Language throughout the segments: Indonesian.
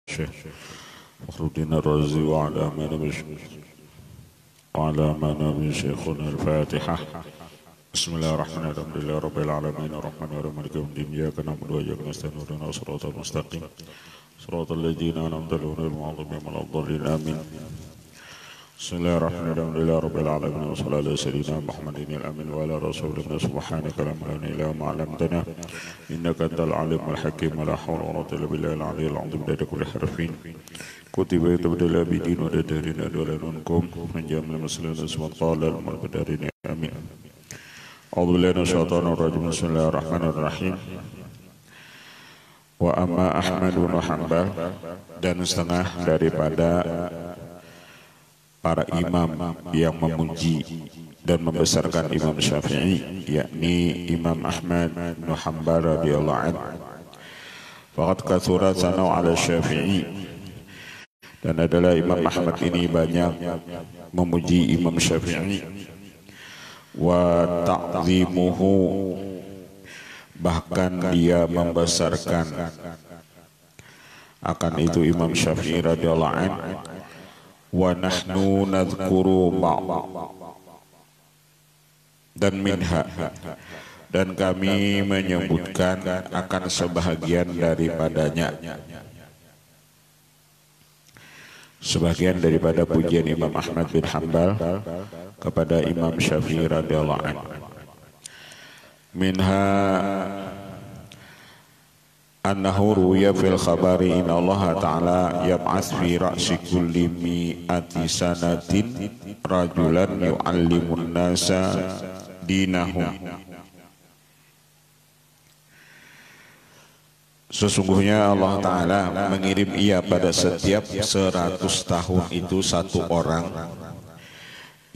Syekh Fakhruddin Ar-Razi wa ala man Syekhuna Al-Fatihah. Bismillahirrahmanirrahim. Alhamdulillahirabbil alamin arrahmanirrahim maliki yaumiddin iyyaka na'budu wa iyyaka nasta'in ihdinas siratal mustaqim siratal ladzina an'amta 'alaihim ghairil maghdubi 'alaihim waladdallin amin. Bismillahirrahmanirrahim. Alhamdulillahirabbil alamin wa sallallahu ala sayyidina Muhammadin al-amin wa ala rasulina subhanaka la ilaha illa anta 'allamtana innaka antal alimul hakim la hawla wa la quwwata illa billahil aliyyil 'azim bi kulli harfin kutiba tabdila bi din wa dadarin adwalanunkum menjamal muslimin subhanallahi wal qadarin amin. A'udzu billahi minasyaitonir rajim. Bismillahirrahmanirrahim. Wa amma Ahmad bin Hanbal, dan setengah daripada para imam yang memuji dan membesarkan Imam Syafi'i, yakni Imam Ahmad bin Hanbal radhiyallahu anhu. Faqad katsura sanau ala Syafi'i, dan adalah Imam Ahmad ini banyak memuji Imam Syafi'i, wa ta'zimuhu, bahkan dia membesarkan akan itu Imam Syafi'i radhiyallahu anhu. Wa nahnu nadhkuru dan minha, dan kami menyebutkan akan sebahagian daripadanya, sebagian daripada pujian Imam Ahmad bin Hanbal kepada Imam Syafi'i radhiyallahu anhu. Minha annahu ruya fil khabari inna Allah ta'ala yab'ats fi ra'si kulli mi'ati sanatin rajulan yu'allimun nasa dinahum. Sesungguhnya Allah Ta'ala mengirim ia pada setiap 100 tahun itu satu orang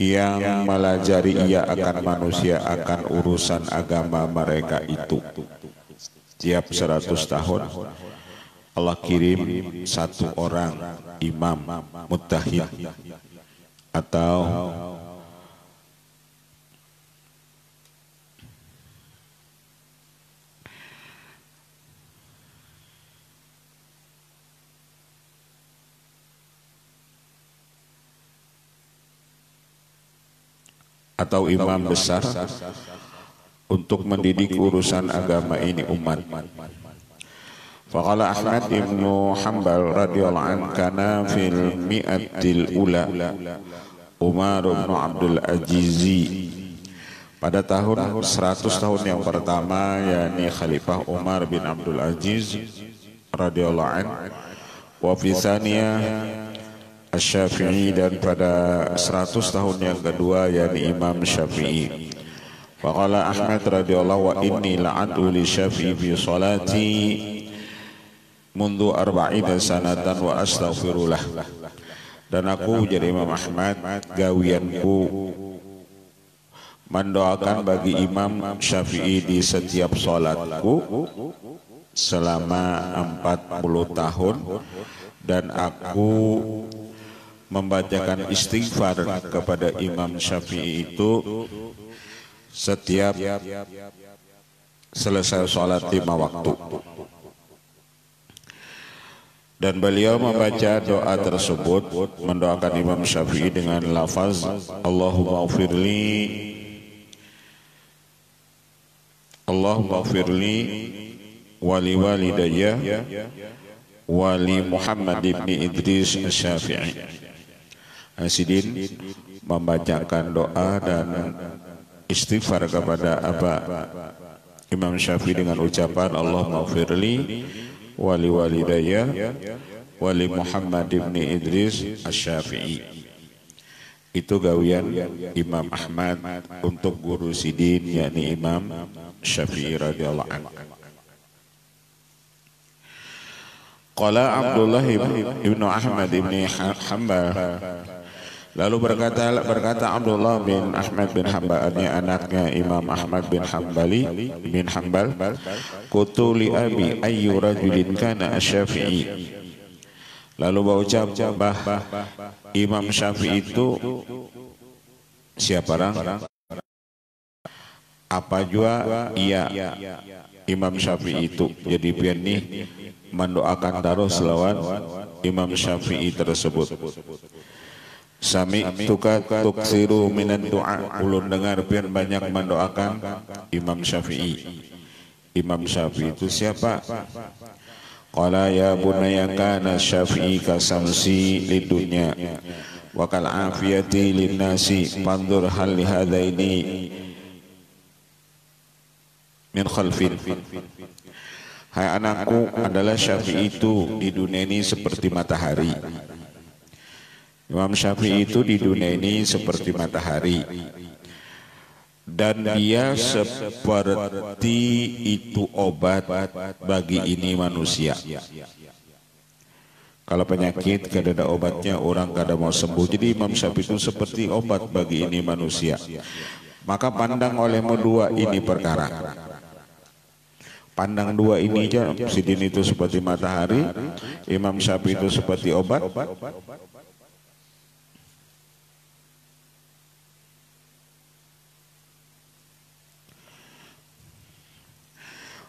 yang melajari ia akan manusia akan urusan agama mereka itu. Setiap 100 tahun Allah kirim satu orang imam mujtahid atau imam besar untuk mendidik urusan agama ini umat. Faqala Ahmad ibnu Hanbal radhiyallahu anhu kana fil mi'atil ula Umar bin Abdul Aziz, pada tahun 100 tahun yang pertama, yakni Khalifah Umar bin Abdul Aziz radhiyallahu anhu. Wa fi tsaniyah Asy-Syafi'i, dan pada 100 tahun yang kedua yakni Imam Syafi'i. Faqala Ahmad radhiyallahu wa inni la'adu li Syafi'i fi salati mundu arba'ina sanatan wa astaghfirullah, dan aku jadi Imam Ahmad gawianku mendoakan bagi Imam Syafi'i di setiap salatku selama 40 tahun, dan aku membacakan istighfar kepada Imam Syafi'i itu setiap selesai sholat 5 waktu. Dan beliau membaca doa tersebut, mendoakan Imam Syafi'i dengan lafaz Allahumma ighfirli wali walidayya wali Muhammad ibn Idris Asy-Syafi'i. Hasidin membacakan doa dan istighfar kepada Imam Syafi'i dengan ucapan Allahumma ighfirli wali walidayya wali Muhammad ibn Idris Asy-Syafi'i. Itu gawian Imam Ahmad untuk guru sidin, yakni Imam Syafi'i radhiyallahu anhu. Qala Abdullah ibn Ahmad ibn Hanbal, lalu berkata Abdullah bin Ahmad bin Hanbal, anaknya Imam Ahmad bin Hanbal, qultu li abi ayyu rajulin kana Asy-Syafi'i. Lalu berucap, Imam Syafi'i itu siapa orang? Apa jua ia Imam Syafi'i itu? Jadi pian nih mendoakan taruh selawat Imam Syafi'i tersebut. Sami tuka tuksiru minan doa, ulun dengar pian banyak mendoakan Imam Syafi'i. Imam Syafi'i itu siapa? Qala ya bunayya kana Syafi'i kasamsi lidunya wa kal afiyati linnasi fanzur hal hadaini min khalfin. Hai anakku, adalah Syafi'i itu di dunia ini seperti matahari. Imam Syafi'i itu di dunia ini seperti matahari. Dan dia seperti itu obat bagi ini manusia. Kalau penyakit kada ada obatnya, orang kada mau sembuh. Jadi Imam Syafi'i itu seperti obat bagi ini manusia. Maka pandang olehmu dua ini perkara. Pandang dua ini aja. Sidin itu seperti matahari, Imam Syafi'i itu seperti obat.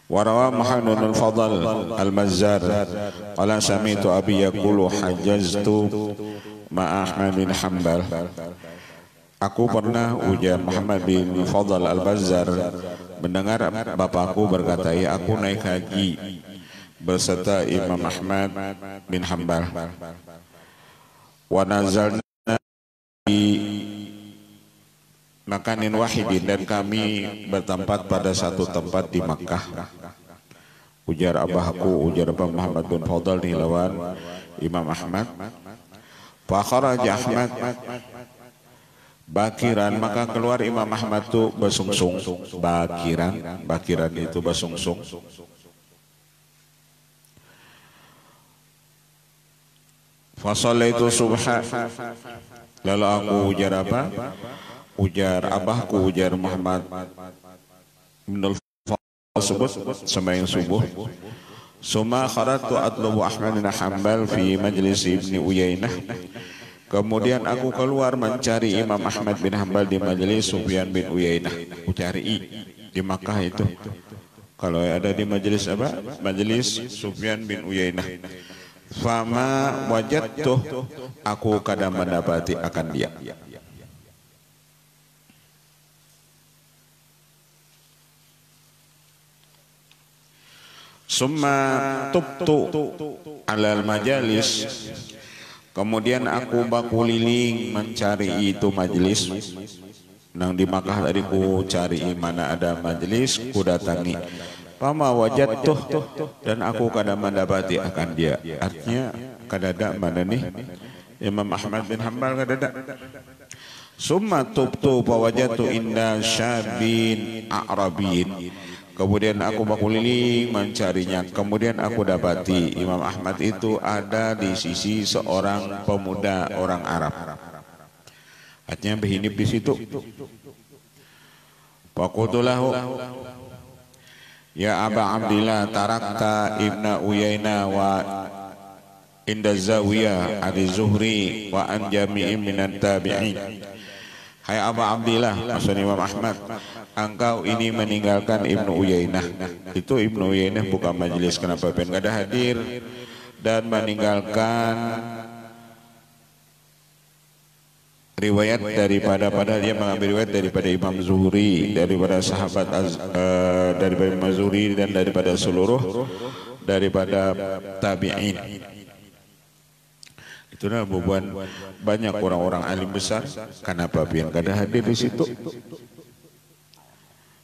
Warawa Muhammad al-Fadl al-Mazzar qala sami'tu abi yaqulu hajjaztu ma Ahmad bin Hanbal. Aku pernah, ujar Muhammad bin Fadl al-Mazzar, mendengar bapakku berkata, ya aku naik haji beserta Imam Ahmad bin Hanbal. Wa nazalna makanin wahidin, dan kami bertempat pada satu tempat di Makkah. Ujar abahku, ujar Abah Muhammad bin Fadl di lawan Imam Ahmad. Fa kharaja Ahmad bakiran, maka keluar Imam Ahmad itu basungsung. Bakiran itu basungsung. Fa shallaitu subha, lalu aku ujar apa? Ujar abahku, ujar Muhammad bin tersebut sembahyang subuh. Suma kharatu atlubu Ahmad bin Hanbal fi majlis Ibni Uyainah. Kemudian aku keluar mencari Imam Ahmad bin Hanbal di majelis Sufyan bin Uyainah. Aku cari di Makkah itu. Kalau ada di majelis apa? Majelis Sufyan bin Uyainah. Fama wajadtuh, aku kadang mendapati akan dia. Summa tubtu alal majalis, kemudian aku bakuliling mencari itu majelis. Nang di Makkah tadi ku cari mana ada majelis, ku datangi. Pama wajadtuh, dan aku kadang mendapati akan dia. Artinya kadada mana nih? Imam Ahmad bin Hanbal kadada. Summa tubtu fawajadtu inda syabin a'rabin. Kemudian aku bakuliling mencarinya. Kemudian aku dapati Imam Ahmad itu ada di sisi seorang pemuda orang Arab. Artinya berhinip di situ. Faqultulahu, ya Aba Abdillah, tarakta Ibna Uyainah wa inda zawiyah adi Zuhri wa an jami'in minan tabi'in. Hai Aba Abdillah, maksudnya Imam Ahmad, engkau ini meninggalkan Ibnu Uyainah. Itu Ibnu Uyainah buka majelis, kenapa pengen gak ada hadir, dan meninggalkan riwayat daripada, padahal dia mengambil riwayat daripada Imam Zuhri, daripada sahabat daripada Imam Zuhri, dan daripada seluruh daripada tabi'in. Itulah beban banyak orang-orang alim besar. Kenapa pian kada hadir di situ?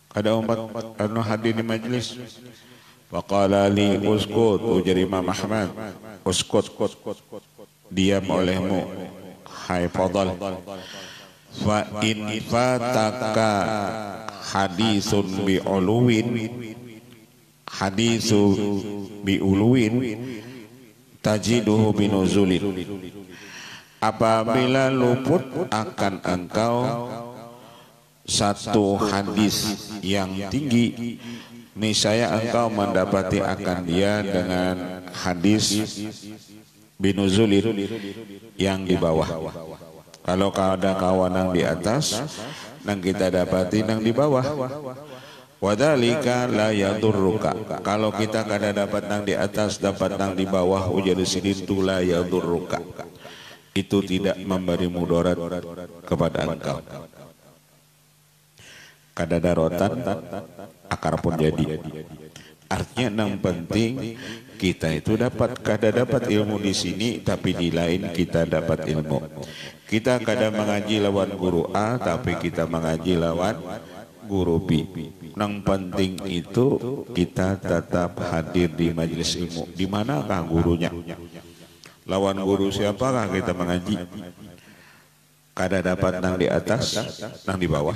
Kada umat anu hadir di majelis. Faqala li uskut, ujar Imam Ahmad, uskut, diam olehmu hai Fadl. Fa in fataka hadisun bi uluwin, hadisu bi uluwin tajiduhu binuzulin. Apabila luput akan engkau satu hadis yang tinggi, niscaya engkau mendapati akan dia dengan hadis binuzulin yang di bawah. Kalau ada kawan yang di atas, nang kita dapati nang di bawah. Wadhalika la yadurruka. Kalau kita kada dapat nang di atas, dapat nang di bawah, ujar sidin tu la yadurruka. Itu tidak memberi mudarat kepada engkau. Kada darotan akar pun jadi. Artinya yang penting kita itu kada dapat ilmu di sini, tapi di lain kita dapat ilmu. Kita kada mengaji lawan guru A, tapi kita mengaji lawan guru B. Yang penting itu kita tetap hadir di majelis ilmu. Di manakah gurunya? Lawan guru siapakah kita mengaji? Kada dapat nang di atas, nang di bawah.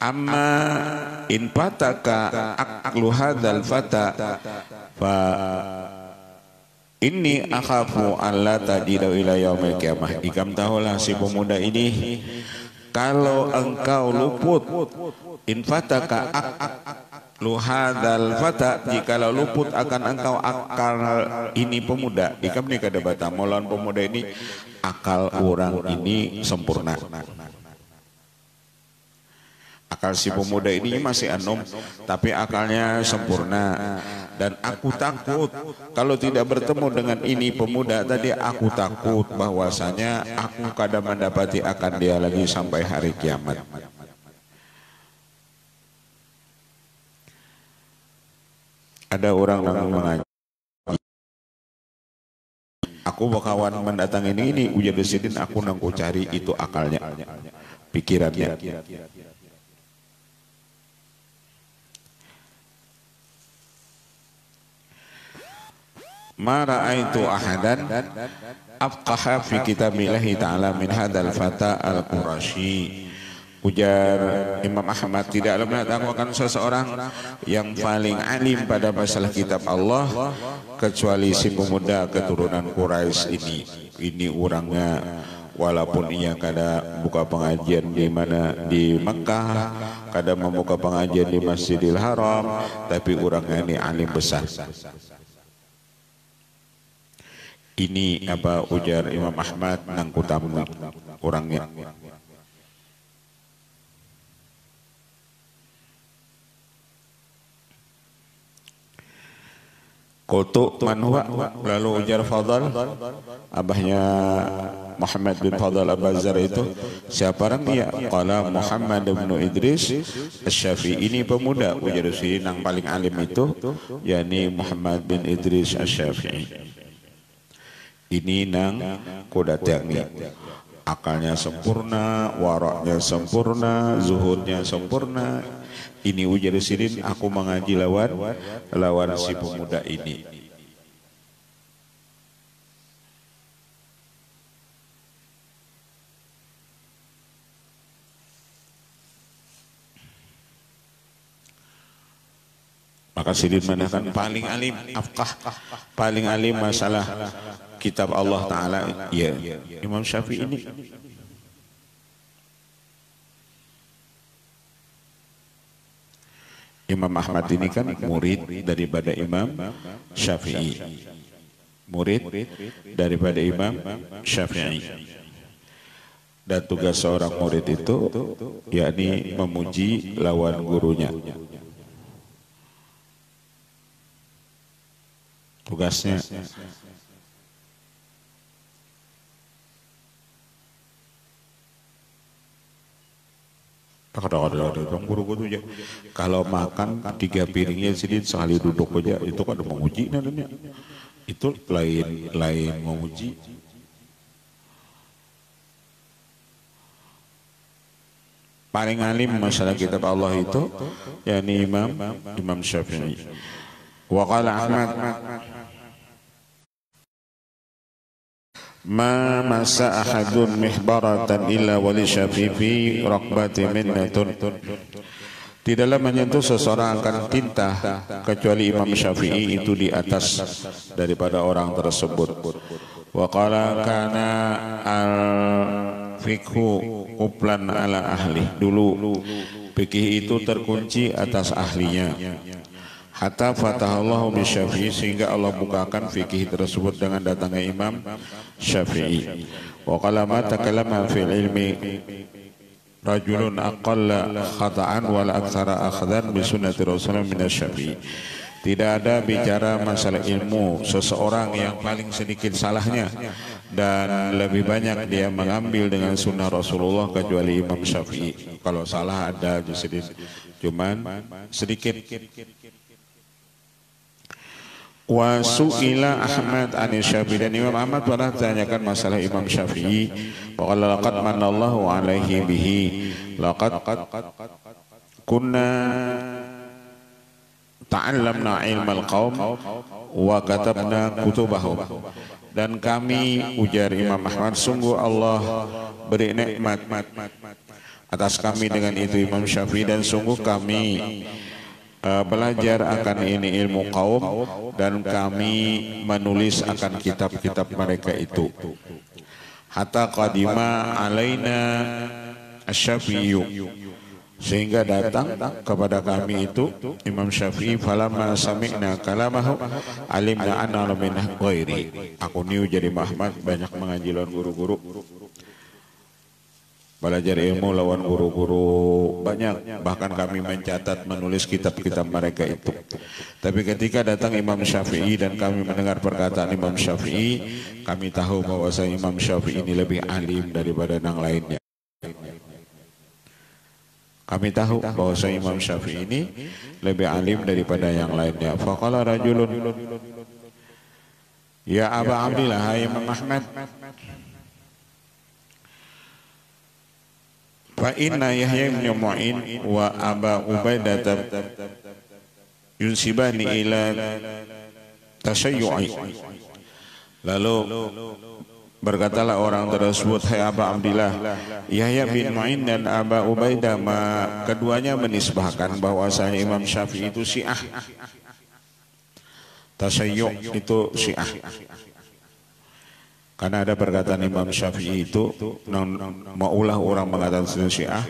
Amma in fataka aqlu hadzal fata fa inni akhafu an la tajida ila yaumil qiyamah. Ikam tahulah si pemuda ini, kalau engkau luput infataka aqlu hadzal fata, jikalau luput akan engkau akal ini pemuda. Ikam ni kada bata molawan pemuda ini, akal orang ini sempurna. Akal si pemuda ini masih anom, tapi akalnya sempurna. Dan aku takut kalau tidak bertemu dengan ini pemuda tadi, aku takut bahwasanya aku kadang mendapati akan dia lagi sampai hari kiamat. Ada orang yang mengaji, aku bakawan mendatang ini ujar desidin, aku nangku cari itu akalnya, pikirannya. Ma ra'aitu ahadan afqaha fi kitabillahi ta'ala min hadzal fata al-Qurasyi. Ujar Imam Ahmad, tidaklah melihat aku akan seseorang yang paling alim pada masalah kitab Allah kecuali si pemuda keturunan Quraisy ini. Ini orangnya walaupun ia kada buka pengajian di mana di Mekah, kada membuka pengajian di Masjidil Haram, tapi orangnya ini alim besar. Ini apa ujar Imam Ahmad nang kutamu orangnya. Qultu man huwa, lalu ujar Fadal, abahnya Muhammad bin Fadal Abazar itu, siapa orang dia? Qala Muhammad bin Idris Asy-Syafi'i. Ini pemuda, ujar si nang paling alim itu, yakni Muhammad bin Idris Asy-Syafi'i. Ini nang kudatangnya, akalnya sempurna, waraknya sempurna, zuhudnya sempurna. Ini ujar sidin, aku mengaji lawan si pemuda ini. Maka sidin menandakan paling alim, afqah, paling alim masalah kitab Allah Ta'ala, ya Imam Syafi'i ini. Imam Ahmad ini kan murid daripada Imam Syafi'i, murid daripada Imam Syafi'i. Dan tugas seorang murid itu yakni memuji lawan gurunya. Tugasnya guru-guru ya. Kalau makan 3 piringnya sini sekali duduk aja itu kan ada memuji namanya. Itu lain memuji. Paling alim masalah kitab Allah itu yakni Imam Syafi'i. Wa qala Ahmad ma masa ahadun mihbaratan illa wali syafi'i raqbati minnatun. Tidaklah menyentuh seseorang akan tinta kecuali Imam Syafi'i itu di atas daripada orang tersebut. Wa qala kana al-fiqhu quplan ala ahli. Dulu fikih itu terkunci atas ahlinya. hatta fatahallahu bi Syafi'i, sehingga Allah bukakan fikih tersebut dengan datangnya Imam Syafi'i. Wa qala ma takallama fil ilmi rajulun aqalla khata'an wal aktsara akhdan bi sunnati Rasulullah min Syafi'i. Tidak ada bicara masalah ilmu seseorang yang paling sedikit salahnya dan lebih banyak dia mengambil dengan sunnah Rasulullah kecuali Imam Syafi'i. Kalau salah ada sedikit, cuman sedikit. Wa su'ila Ahmad an Syafi'i, dan Imam Ahmad pernah tanyakan masalah Imam Syafi'i. Wa qala laqad manallahu alaihi bihi laqad kunna ta'allamna ilmal qaum wa katabna kutubahum. Dan kami, ujar Imam Ahmad, sungguh Allah beri nikmat atas kami dengan itu Imam Syafi'i, dan sungguh kami belajar akan ini ilmu kaum dan kami menulis akan kitab-kitab mereka itu. Hatta qadima alaina asy-Syafi'i, sehingga datang kepada kami itu Imam Syafi'i. Falamma sami'na kalamahu alimna anna min ghairi. Aku niu jadi Muhammad banyak mengaji lawan guru-guru, belajar ilmu lawan guru-guru banyak, bahkan kami mencatat menulis kitab-kitab mereka itu. Tapi ketika datang Imam Syafi'i dan kami mendengar perkataan Imam Syafi'i, kami tahu bahwa Imam Syafi'i ini lebih alim daripada yang lainnya. Kami tahu bahwa Imam Syafi'i ini lebih alim daripada yang lainnya. Faqala rajulun, ya Aba Abdillah, hai Imam Ahmad, fa inna Yahya bin Mu'in wa Aba Ubaidah yunsibani ila tasayyu'i. Lalu berkatalah orang tersebut, hai Aba Abdillah, Yahya bin Mu'in dan Aba Ubaidah keduanya menisbahkan bahwasanya Imam Syafi'i itu Syiah. Tasayyu' itu Syiah. Karena ada perkataan Imam Syafi'i itu, maulah orang mengatakan Syiah,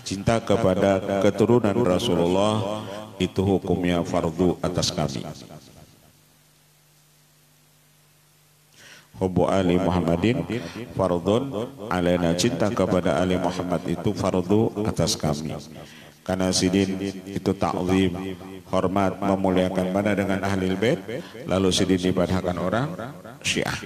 cinta kepada keturunan Rasulullah itu hukumnya fardu atas kami. Hubbu Ali Muhammadin fardun alaina, cinta kepada Ali Muhammad itu fardu atas kami. Karena sidin itu ta'zim, hormat, memuliakan mana dengan ahlul bait, lalu sidin dipadahkan orang Syiah.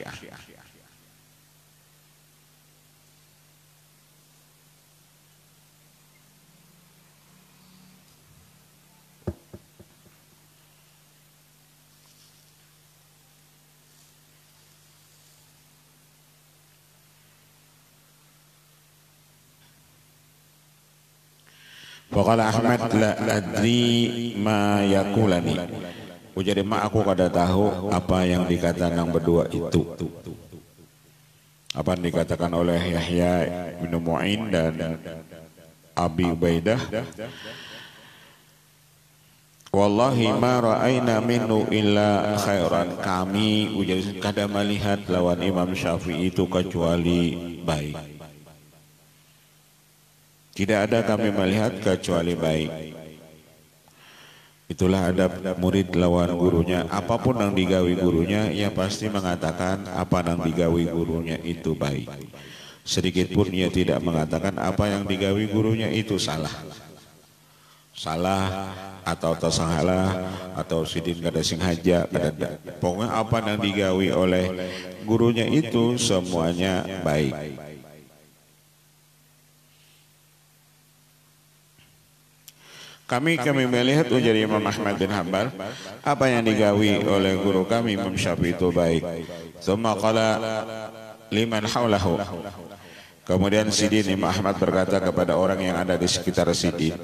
Waqala Ahmad la adri ma yakulani. Ujar mak aku kada tahu apa yang dikatakan yang berdua itu. Apa yang dikatakan oleh Yahya bin Mu'in dan Abi Ubaidah. Wallahi ma ra'ayna minhu illa khairan. Kami ujar kada melihat lawan Imam Syafi'i itu kecuali baik. Tidak ada kami melihat kecuali baik. Itulah adab murid lawan gurunya. Apapun yang digawi gurunya, ia pasti mengatakan apa yang digawi gurunya itu baik. Sedikit pun ia tidak mengatakan apa yang digawi gurunya itu salah. Salah atau tersalah atau sidin kada sing haja. Pokoknya apa yang digawi oleh gurunya itu semuanya baik. Kami melihat ujar Imam Ahmad bin Hanbal, apa yang digawi oleh guru kami Imam Syafi'i itu baik. Tsumma qala liman haulahu. Kemudian Sidin Imam Ahmad berkata kepada orang yang ada di sekitar Sidin,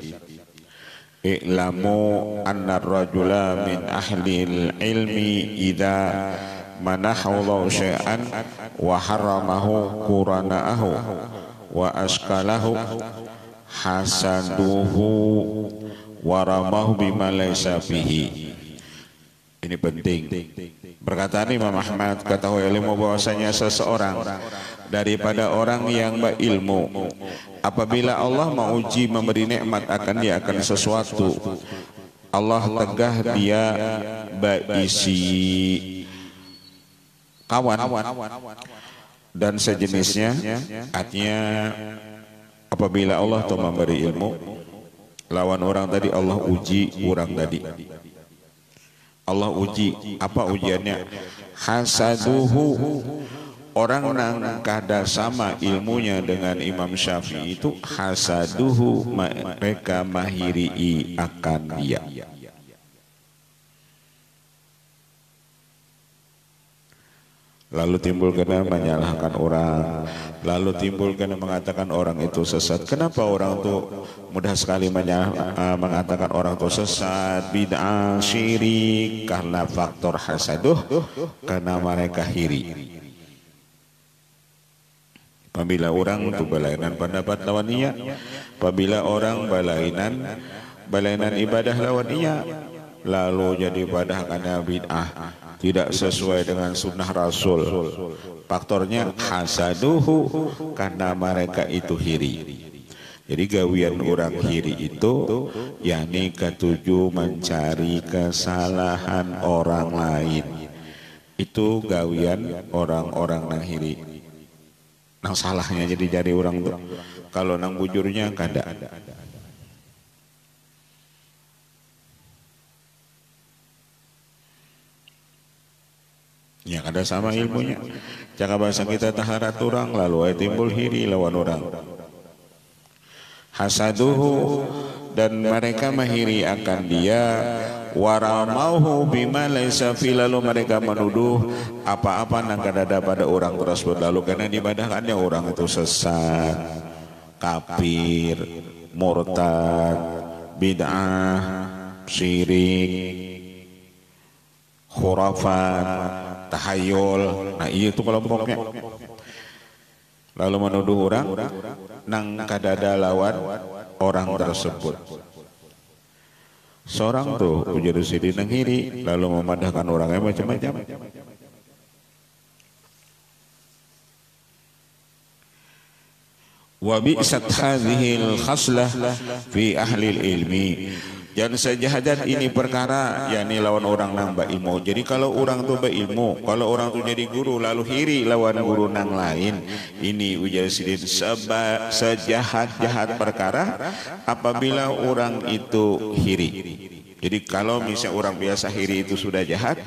i'lamu anna ar-rajula min ahli ilmi idza manahu syai'an wa haramahu qurana'ahu wa askalahu hasaduhu waramahu bima laysa fihi. Ini penting. Perkataan Imam Ahmad, ketahui ilmu bahwasanya seseorang daripada orang yang berilmu, apabila Allah mau uji memberi nikmat akan dia akan sesuatu, Allah tegah dia baisi kawan dan sejenisnya, artinya apabila Allah tuh memberi ilmu lawan orang tadi, Allah uji orang tadi. Allah uji, apa ujiannya? Hasaduhu, orang nang kada sama ilmunya dengan Imam Syafi'i itu, hasaduhu, mereka mahiri akan dia. Lalu timbul kena menyalahkan orang, lalu timbul kena mengatakan orang itu sesat. Kenapa orang itu mudah sekali mengatakan orang itu sesat, bid'ah, syirik? Karena faktor hasaduh, karena mereka hiri. Apabila orang itu balainan pendapat lawan iya, apabila orang balainan ibadah lawan iya, lalu jadi ibadah karena bid'ah, tidak sesuai dengan sunnah Rasul. Faktornya hasaduhu, karena mereka itu hiri. Jadi gawian orang hiri itu yakni ketujuh mencari kesalahan orang lain. Itu gawian orang-orang nang hiri. Nang salahnya jadi orang tuh. Kalau nang bujurnya kada. Ya kada sama ilmunya. Jaka bahasa kita taharat orang, lalu timbul hiri lawan orang. Hasaduhu, dan mereka mahiri akan dia, waramauhu bima laisa fi, lalu mereka menuduh apa-apa nang kada ada pada orang tersebut, lalu karena dibadahkannya orang itu sesat, kafir, murtad, bid'ah, syirik, khurafat, tahayul. Nah iya itu kelompoknya. Lalu menuduh orang nang kadada lawan orang tersebut. Seorang tuh ujar sidi nang hiri, lalu memadahkan orangnya macam-macam. Wa bi'sat hadhil khaslah fi ahli ilmi. Dan sejahat ini perkara yakni lawan orang nang ilmu. Jadi kalau orang tu berilmu, kalau orang tu jadi guru lalu hiri lawan guru nang lain, ini ujar sidin sejahat-jahat perkara apabila orang itu hiri. Jadi kalau misalnya orang biasa hiri itu sudah jahat,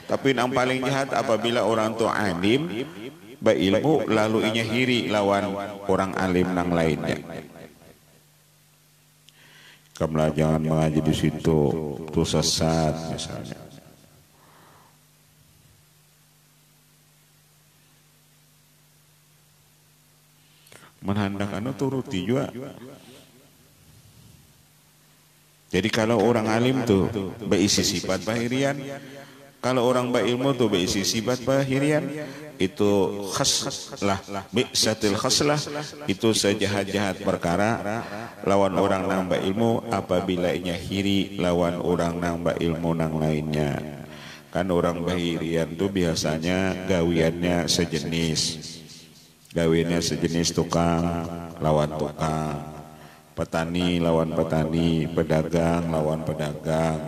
tapi yang paling jahat apabila orang tu alim berilmu lalu inya hiri lawan orang alim nang lainnya. Kamu jangan mengaji di situ, itu sesat misalnya. Menandakan turuti juga. Jadi kalau orang alim tuh berisi sifat bahirian, kalau orang berilmu tuh berisi sifat bahirian, itu khaslah, bi'satil khaslah, itu sejahat-jahat perkara lawan orang nang ilmu apabila inya hiri lawan orang nang ilmu nang lainnya. Kan orang bahirian tuh biasanya gawiannya sejenis tukang lawan tukang, petani lawan petani, pedagang lawan pedagang,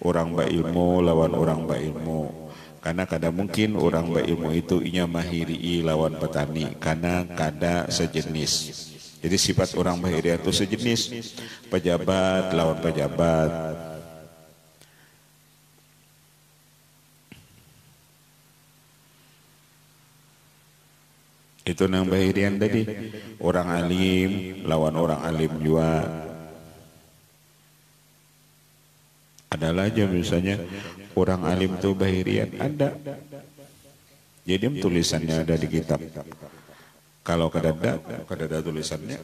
orang berilmu lawan orang berilmu. Karena kada mungkin orang berilmu itu inya mahiri lawan petani, karena kada sejenis. Jadi sifat orang bahiri itu sejenis, pejabat lawan pejabat. Itu nang bahirian tadi, orang alim lawan orang alim juga. Adalah aja misalnya orang alim tuh bahirian ada. Jadi tulisannya ada di kitab. Kalau kadada tulisannya.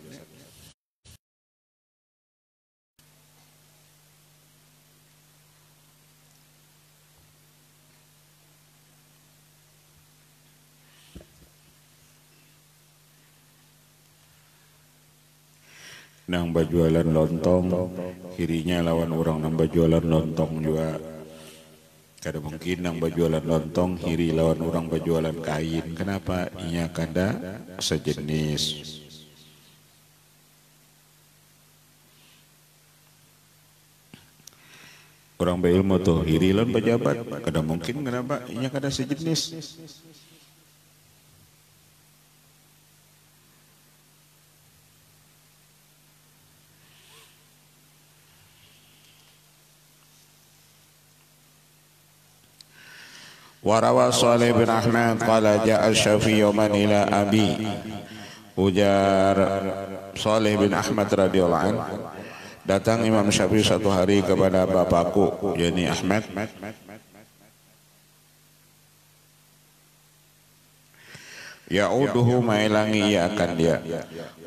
Nang bajualan lontong, kirinya lawan orang nang bajualan lontong juga. Kada mungkin nang bajualan lontong kiri lawan orang bajualan kain. Kenapa? Inya kada sejenis. Orang berilmu tuh hirilan pejabat, kada mungkin kenapa nya kada sejenis. Warawa Saleh bin Ahmad qala ja'a Syafi'i yawman ila abi. Ujar Saleh bin Ahmad radhiyallahu anhu, datang Imam Syafi'i satu hari kepada bapakku, yakni Ahmad. Ya'uduhu mailangi ia akan dia.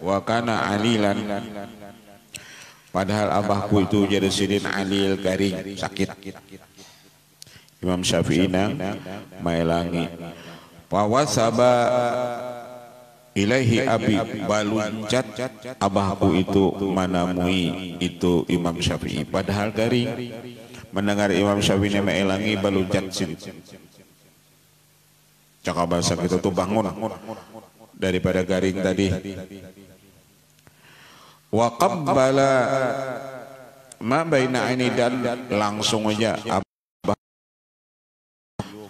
Wa kana alilan. Padahal abahku itu jadi sidin alil garing, sakit. Imam Syafi'i nang mailangi. Pawasaba ilaihi abi, baluncat abahku itu manamui itu Imam Syafi'i padahal garing. Mendengar Imam Syafi'i mailangi baluncat sin. Cakap bahasa kita tuh bangun daripada garing tadi. Wa qabbala ma baina aini, dan langsung aja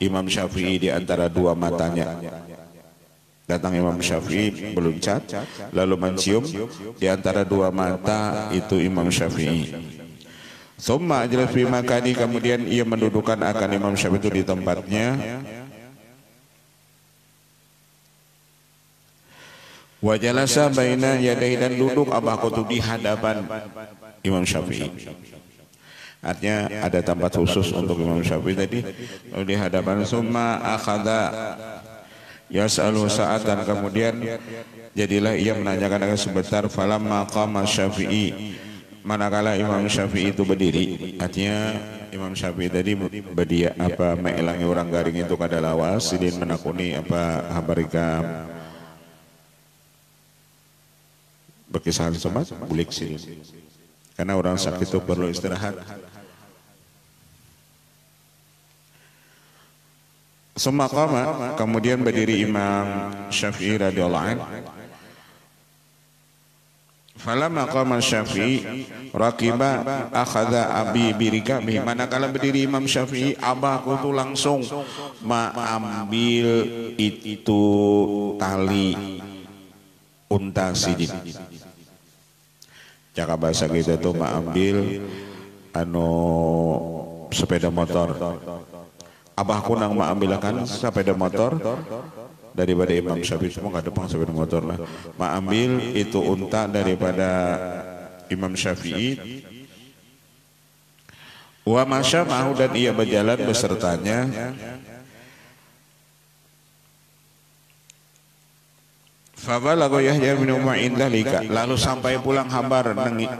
Imam Syafi'i di antara dua matanya. Datang Imam Syafi'i meluncat lalu mencium di antara dua mata itu Imam Syafi'i. Summa ajlas fi makani, kemudian ia mendudukan akan Imam Syafi'i itu di tempatnya. Wa jalasa baina yadayhi, dan duduk abahku itu di hadapan Imam Syafi'i. Artinya ada tempat khusus untuk Imam Syafi'i tadi di hadapan. Summa akhadha yas'aluhu sa'at, dan kemudian jadilah ia menanyakan akan sebentar. Falamma qama Syafi'i, manakala Imam Syafi'i itu berdiri. Artinya Imam Syafi'i tadi berdia apa mengilangi orang garing itu kada lawas sidin menakuni apa habarika berkisahan sobat bulik sidin, karena orang sakit itu perlu istirahat. Summa qama, kemudian berdiri Imam Syafi'i radhiyallahu anhu. Falamma qama Syafi'i raqiba akhadha abi birikabi, manakala berdiri Imam Syafi'i abahku tuh langsung mengambil itu tali unta sidin. Cakap bahasa kita tuh mengambil sepeda motor. Abahku nang mengambilkan sepeda motor daripada Imam Syafi'i, semua nggak depan sepeda motor lah. Mengambil itu unta daripada Imam Syafi'i. Wa masya ma'hu, dan ia berjalan besertanya. Fabalagha Yahya bin Ma'in dalika, lalu sampai pulang kabar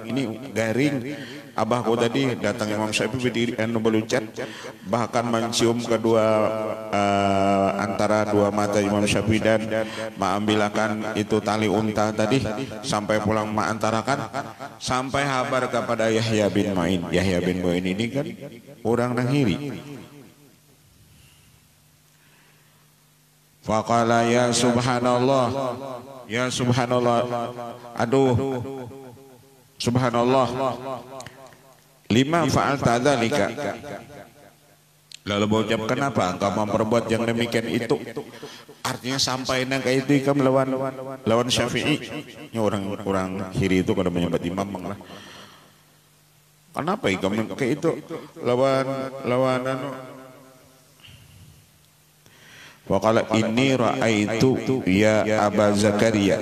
ini garing. Abahku tadi datang Imam Syafi'i berdiri meluncat, bahkan mencium kedua antara dua mata Imam Syafi'i dan mengambilkan itu tali unta tadi, sampai pulang mengantarakan sampai kabar kepada Yahya bin Ma'in. Yahya bin Ma'in ini kan orang Nahiri. Faqala ya subhanallah, ya subhanallah, aduh subhanallah, lima fa'alta dzalika. Lalu berucap, kenapa engkau memperbuat yang demikian itu? Artinya sampai nang kayak itu ikam lawan Syafi'i. Ini orang kiri itu kada menyebut imam lah. Kenapa ikam kayak itu lawan Waqala inni ra'aitu ya Aba Zakaria,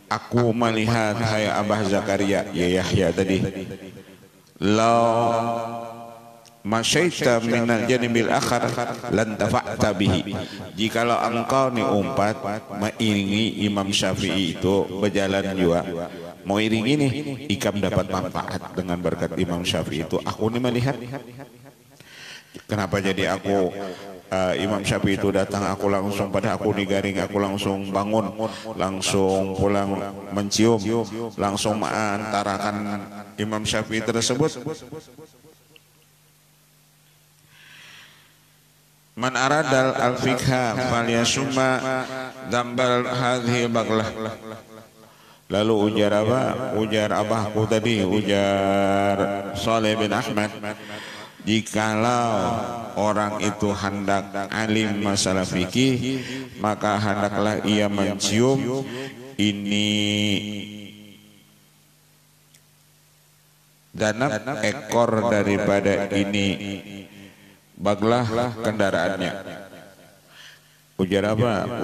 aku melihat hai Abah Zakaria, ya Yahya tadi, la masyaita minal janibil akhar lan tafa'ta bihi, jikalau engkau ni umpat mengiringi Imam Syafi'i itu berjalan juga, mau iringi nih ikam dapat manfaat dengan berkat Imam Syafi'i itu. Aku ni melihat, kenapa jadi aku Imam Syafi'i itu datang, aku langsung pada aku digaring, aku langsung bangun, langsung pulang mencium, langsung mengantarakan Imam Syafi'i tersebut. Man aradal al-fikha falyasumma dzambal hadhihi baglah. Lalu ujar apa? Ujar abahku tadi, ujar Saleh bin Ahmad. Jikalau orang itu hendak alim masalah fikih, maka hendaklah ia mencium ini danap ekor daripada ini baglah kendaraannya. Ujar apa?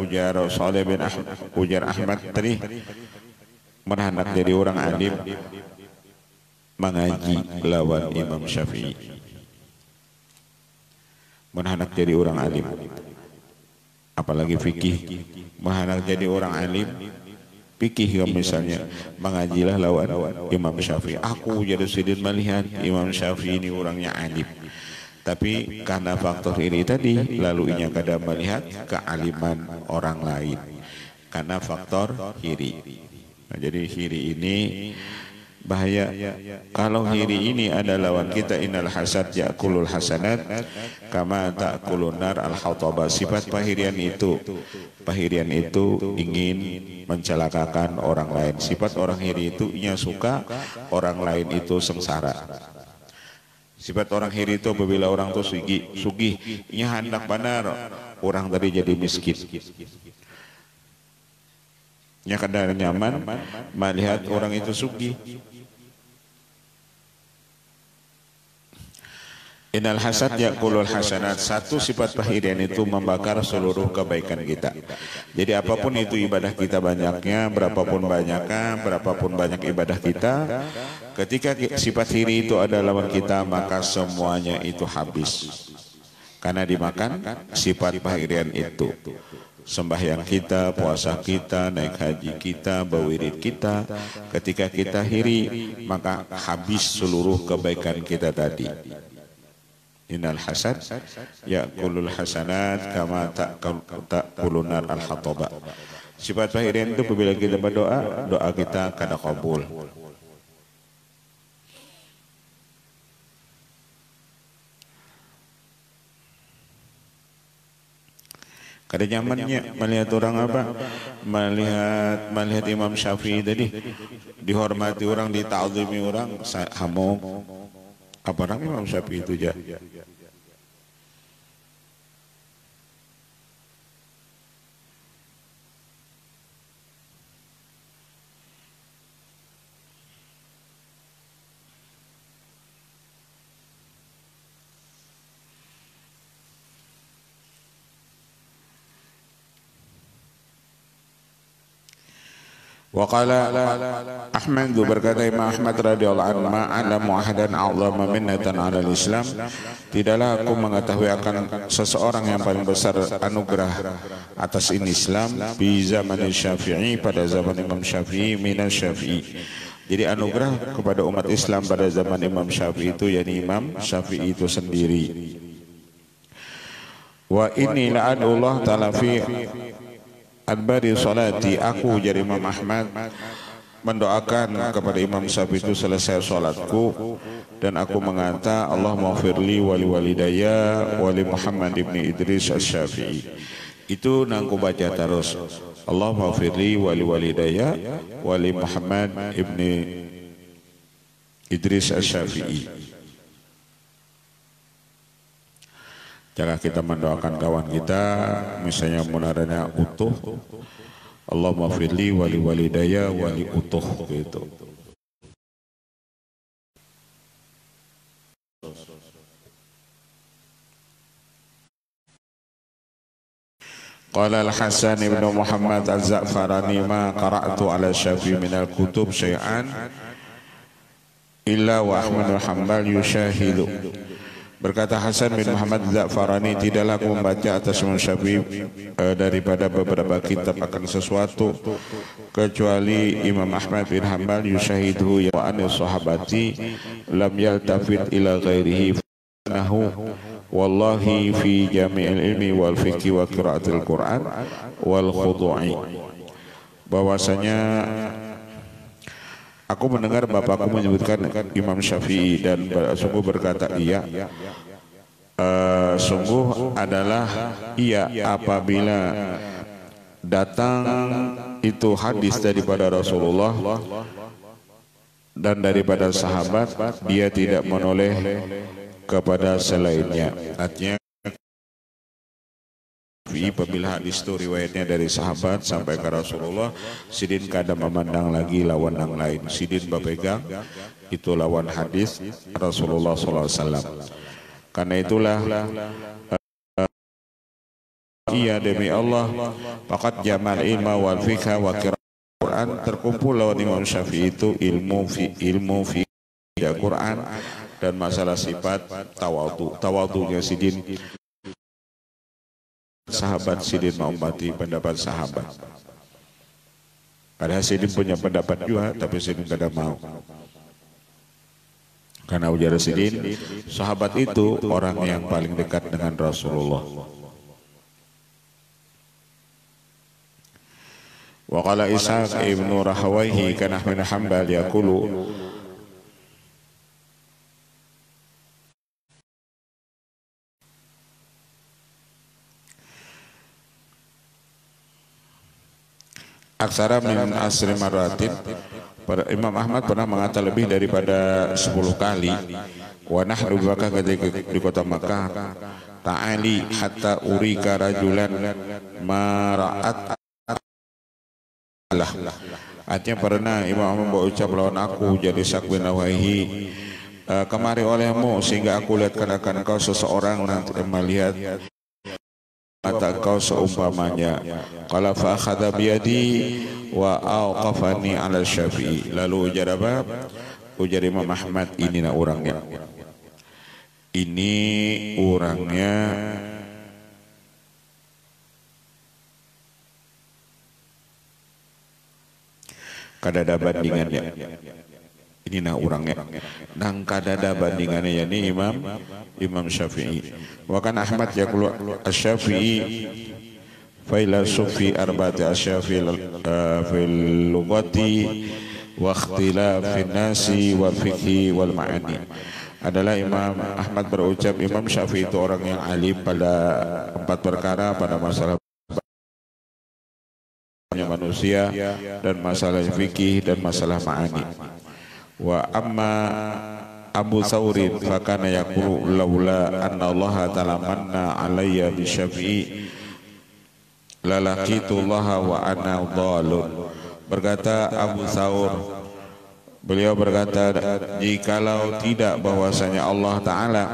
Ujar Saleh bin Ahmad, ujar Ahmad tadi hendak jadi orang alim mengaji lawan Imam Syafi'i. Hendak jadi orang alim, apalagi fikih. Hendak jadi orang alim fikih misalnya, mengajilah lawan Imam Syafi'i. Aku jadi sidin melihat Imam Syafi'i ini orangnya alim, tapi karena faktor ini tadi lalu inya kada melihat kealiman orang lain karena faktor hiri. Nah, jadi hiri ini bahaya. Kalau hiri ini ada lawan kita, innal hasad ya'kulul hasanat kama ta'kulun nar al-hatabah. Sifat pahirian itu ingin mencelakakan orang lain. Sifat orang hiri itu ia suka orang lain itu sengsara. Sifat orang hiri itu apabila orang itu sugih, ia hendak benar orang tadi jadi miskin. Ia kada nyaman melihat orang itu sugih. Innal hasad ya'kulul hasanat. Satu sifat pahirian itu membakar seluruh kebaikan kita. Jadi apapun itu ibadah kita banyaknya, berapapun banyak ibadah kita, ketika sifat hiri itu ada lawan kita, maka semuanya itu habis. Karena dimakan sifat pahirian itu. Sembahyang kita, puasa kita, naik haji kita, berwirid kita, ketika kita hiri, maka habis seluruh kebaikan kita tadi. Innal hasad ya'kulul hasanat kama ta'kulun nar al-hatabah. Sifat pahirian itu apabila kita berdoa, doa kita kada kabul. Kada nyamannya melihat orang apa? Melihat Imam Syafi'i tadi dihormati orang, dita'zimi orang, hamong. Apa orang Imam Syafi'i itu aja? Waqala Ahmad, berkata Imam Ahmad radhiyallahu anhu, ma'alamu ahadan a'zama minnatan 'alal Islam. Tidaklah aku mengetahui akan seseorang yang paling besar anugerah atas ini Islam di zaman Syafi'i, pada zaman Imam Syafi'i, minas Syafi'i. Jadi anugerah kepada umat Islam pada zaman Imam Syafi'i itu, yakni Imam Syafi'i itu sendiri. Wa inni la'adullah ta'ala fi adbari salati, aku jadi Imam Ahmad mendoakan kepada Imam Syafi'i itu selesai salatku, dan aku mengata Allahumma firli wali walidayya wali Muhammad ibni Idris Asy-Syafi'i. Itu nangku baca terus, Allahumma firli wali walidayya wali Muhammad ibni Idris Asy-Syafi'i. Cara kita mendoakan kawan kita, misalnya munaranya utuh, Allahumma firli wali walidayya wali utuh, gitu. Qala al-Hasan ibn Muhammad al-Za'farani, ma qara'tu ala Syafi'i min al-kutub syai'an illa wa Ahmad al-Hanbal yushahidu. Berkata Hasan bin Muhammad Za'farani, tidaklah aku membaca atas Imam Syafi'i daripada beberapa kitab akan sesuatu kecuali Imam Ahmad bin Hanbal yushahidu wa an sahabati lam yaltafit ila ghairihi nahu wallahi fi jami'il ilmi wal fiqhi wa qiraatil Qur'an wal khudu'i. Bahwasanya aku mendengar bapakku menyebutkan Imam Syafi'i, dan sungguh berkata iya, sungguh adalah iya apabila datang itu hadis daripada Rasulullah dan daripada sahabat dia tidak menoleh kepada selainnya. Artinya apabila hadis itu riwayatnya dari sahabat sampai ke Rasulullah, sidin kada memandang lagi lawan yang lain. Sidin berpegang itu lawan hadis Rasulullah SAW. Karena itulah iya demi Allah, faqad jamal ilma wal fikha wa Quran, terkumpul lawan Imam Syafi'i itu ilmu fi Quran dan masalah sifat tawadhu'nya sidin. Sahabat sidin menghormati pendapat sahabat. Padahal sidin punya pendapat juga, tapi sidin kada mau. Karena ujar sidin, sahabat itu orang yang paling dekat dengan Rasulullah. Wa qala Ishaq ibnu Rahawayhi kana Ahmad Hanbal yaqulu aksara min asri maratin. Imam Ahmad pernah mengatakan lebih daripada 10 kali. Wa nahnu Makkah, ketika di kota Makkah, ta'ali hatta urika rajulan mara'at lah. Artinya pernah Imam Ahmad berucap lawan aku jadi Sakbin Nawahi, kemari olehmu sehingga aku lihat akan kau seseorang nanti melihat mata kau seumpamanya. Qala fa akhadha biyadi wa awqafani ala Syafi'i. Lalu ujar apa? Ujar Imam Ahmad, inilah orangnya. Ini orangnya kada ada bandingannya. Inilah orangnya. Nang kada ada bandingannya yakni Imam Syafi'i. Wa kan Ahmad yaqulu asy-Syafi'i filasufi arba'ati asyafi fil lughati wa ikhtilafin nasi wal fiqhi wal ma'ani. Adalah Imam Ahmad berucap Imam Syafi'i itu orang yang alim pada 4 perkara, pada masalah manusia dan masalah fikih dan masalah ma'ani. Wa amma Abu Thawrin fakana yaqulu laula anna Allah ta'ala manna alayya bi Syafi'i lalaqitullaha wa ana dhalun. Berkata Abu Thawr, beliau berkata, jikalau tidak bahwasanya Allah Ta'ala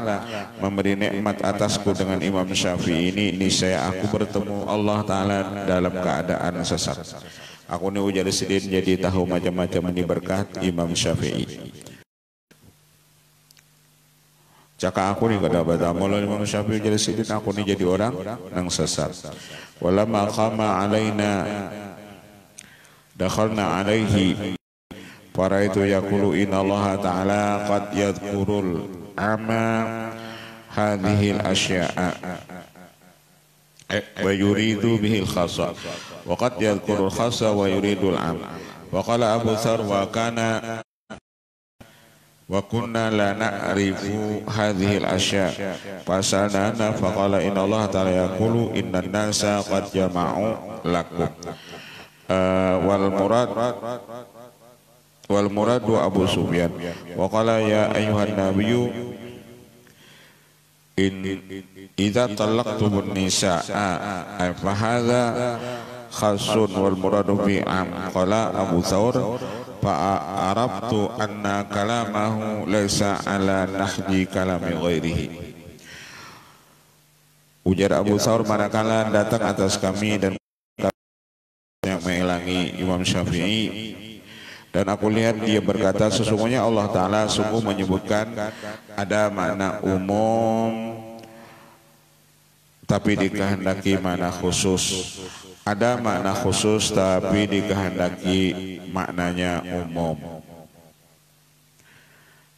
memberi nikmat atasku dengan Imam Syafi'i ini, niscaya aku bertemu Allah Ta'ala dalam keadaan sesat. Aku ni ujar sidin jadi tahu macam-macam ini berkat Imam Syafi'i. Cakap aku ni kada batamu Imam Syafi'i jadi sidin, aku ni jadi orang yang sesat. Walamma qama alaina dakhalna alaihi para itu yaqulu inna Allah Ta'ala qad yadhkurul ama hadhil asya'a wa yuridu bihil khassa wa qad yadhkurul khassa wa yuridul am. Wa qala Abu Thar wa kana wa kunna la na'rifu hadhil asya' fasalana faqala inna Allah Ta'ala yaqulu innan nasa qad jama'u lakum wal muradu Abu Sufyan. Wa qala ya ayyuhan nabiyyu in idza talaqtumun nisaa fa hadza khasun wal muradu bi am. Qala Abu Thawr fa arabtu anna kalamahu laysa ala nahji kalami ghairihi. Ujar Abu Thawr, manakala datang atas kami dan yang mengilangi Imam Syafi'i, dan aku lihat dia berkata sesungguhnya Allah Ta'ala sungguh menyebutkan ada makna umum tapi dikehendaki makna khusus, ada makna khusus tapi dikehendaki maknanya umum.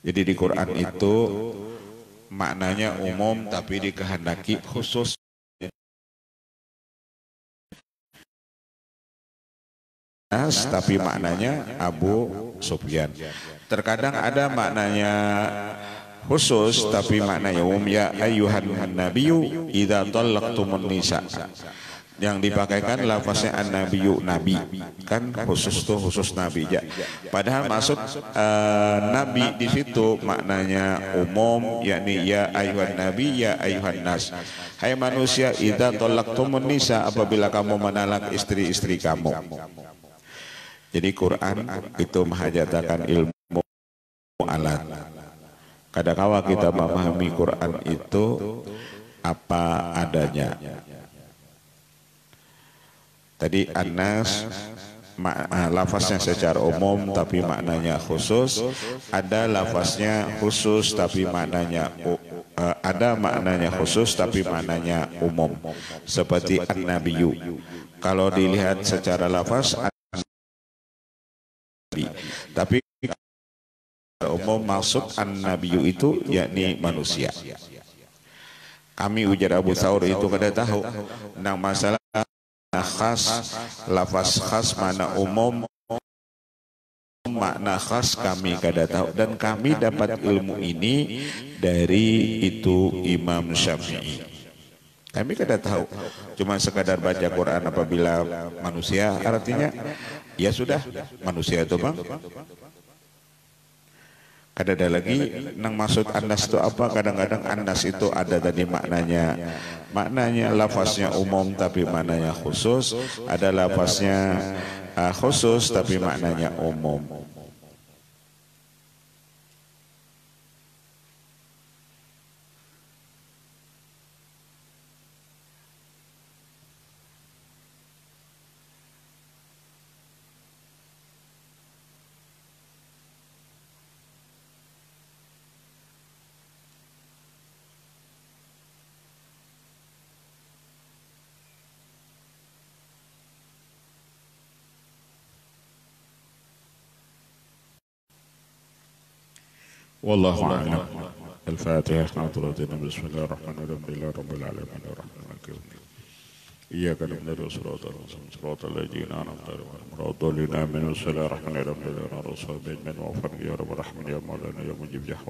Jadi di Quran itu maknanya umum tapi dikehendaki khusus, tapi maknanya Abu Sufyan. Terkadang ada maknanya khusus tapi maknanya umum, ya ayyuhan nabiyyu idza talaqtumun nisa. Yang dipakaikan lafaznya an-nabiyyu nabi, kan khusus tuh khusus nabi ya. Padahal maksud nabi di situ maknanya umum, yakni ya ayuhan nabi ya ayuhan nas. Hai manusia, idza talaqtumun nisa, apabila kamu menalak istri-istri kamu. Jadi Quran itu menghajatakan ilmu alat. Kadangkala kita memahami Quran itu apa adanya. Tadi Anas lafaznya secara umum tapi maknanya khusus, ada lafaznya khusus tapi maknanya ada maknanya khusus tapi maknanya umum, seperti an-nabiyyu. Kalau dilihat secara lafaz tapi umum maksud an-nabiyyu itu yakni manusia. Kami ujar Abu Thawr itu kada tahu tentang masalah khas, lafaz khas mana umum, makna khas kami kada tahu, dan kami dapat ilmu ini dari itu Imam Syafi'i. Kami kada tahu, cuma sekadar baca Quran apabila manusia, artinya ya sudah manusia itu bang. Kada ada lagi nang maksud anas itu apa. Kadang-kadang anas itu ada tadi maknanya lafaznya umum tapi maknanya khusus, ada lafaznya khusus tapi maknanya umum. Wallahu a'lam. Al-Fatihah. Bismillahirrahmanirrahim. Rabbil alamin arrahmanir rahim. Iyyaka na'budu wa iyyaka nasta'in. Shiratal ladzina an'amta 'alaihim ghairil maghdubi 'alaihim waladdallin. Amin. Ya Rabbal alamin ya Mawlana ya Mujib ya